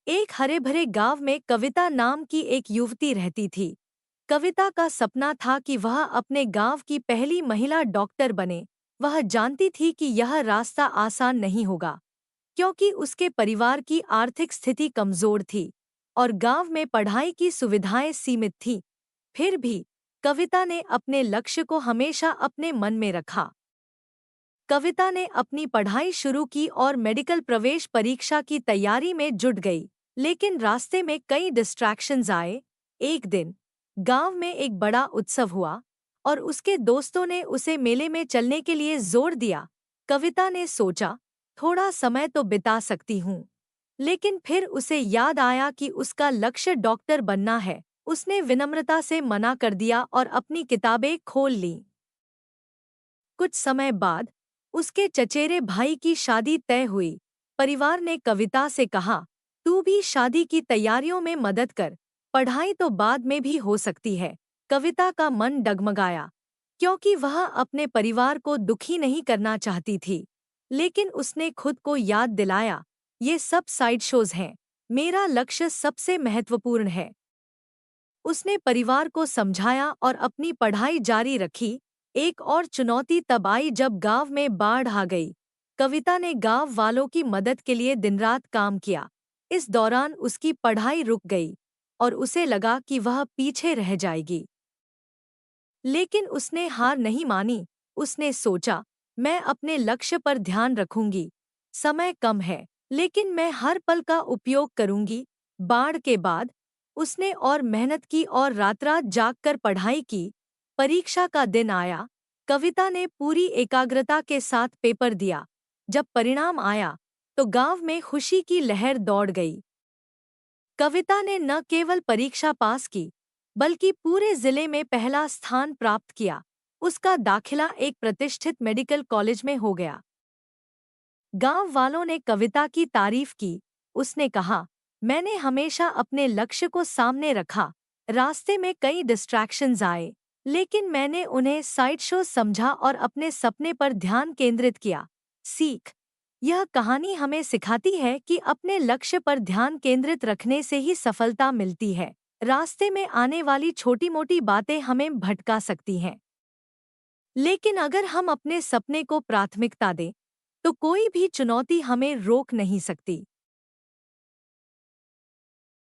एक हरे भरे गांव में कविता नाम की एक युवती रहती थी। कविता का सपना था कि वह अपने गांव की पहली महिला डॉक्टर बने। वह जानती थी कि यह रास्ता आसान नहीं होगा, क्योंकि उसके परिवार की आर्थिक स्थिति कमजोर थी और गांव में पढ़ाई की सुविधाएं सीमित थीं। फिर भी कविता ने अपने लक्ष्य को हमेशा अपने मन में रखा। कविता ने अपनी पढ़ाई शुरू की और मेडिकल प्रवेश परीक्षा की तैयारी में जुट गई। लेकिन रास्ते में कई डिस्ट्रैक्शंस आए। एक दिन गांव में एक बड़ा उत्सव हुआ और उसके दोस्तों ने उसे मेले में चलने के लिए जोर दिया। कविता ने सोचा, थोड़ा समय तो बिता सकती हूँ, लेकिन फिर उसे याद आया कि उसका लक्ष्य डॉक्टर बनना है। उसने विनम्रता से मना कर दिया और अपनी किताबें खोल लीं। कुछ समय बाद उसके चचेरे भाई की शादी तय हुई। परिवार ने कविता से कहा, तू भी शादी की तैयारियों में मदद कर, पढ़ाई तो बाद में भी हो सकती है। कविता का मन डगमगाया, क्योंकि वह अपने परिवार को दुखी नहीं करना चाहती थी। लेकिन उसने खुद को याद दिलाया, ये सब साइड शोज हैं, मेरा लक्ष्य सबसे महत्वपूर्ण है। उसने परिवार को समझाया और अपनी पढ़ाई जारी रखी। एक और चुनौती तब आई जब गांव में बाढ़ आ गई। कविता ने गांव वालों की मदद के लिए दिन-रात काम किया। इस दौरान उसकी पढ़ाई रुक गई और उसे लगा कि वह पीछे रह जाएगी। लेकिन उसने हार नहीं मानी। उसने सोचा, मैं अपने लक्ष्य पर ध्यान रखूंगी। समय कम है, लेकिन मैं हर पल का उपयोग करूंगी। बाढ़ के बाद उसने और मेहनत की और रात-रात जागकर पढ़ाई की। परीक्षा का दिन आया। कविता ने पूरी एकाग्रता के साथ पेपर दिया। जब परिणाम आया, तो गांव में खुशी की लहर दौड़ गई। कविता ने न केवल परीक्षा पास की, बल्कि पूरे जिले में पहला स्थान प्राप्त किया। उसका दाखिला एक प्रतिष्ठित मेडिकल कॉलेज में हो गया। गांव वालों ने कविता की तारीफ की। उसने कहा, मैंने हमेशा अपने लक्ष्य को सामने रखा। रास्ते में कई डिस्ट्रैक्शंस आए, लेकिन मैंने उन्हें साइड शो समझा और अपने सपने पर ध्यान केंद्रित किया। सीख, यह कहानी हमें सिखाती है कि अपने लक्ष्य पर ध्यान केंद्रित रखने से ही सफलता मिलती है। रास्ते में आने वाली छोटी-मोटी बातें हमें भटका सकती हैं, लेकिन अगर हम अपने सपने को प्राथमिकता दें, तो कोई भी चुनौती हमें रोक नहीं सकती।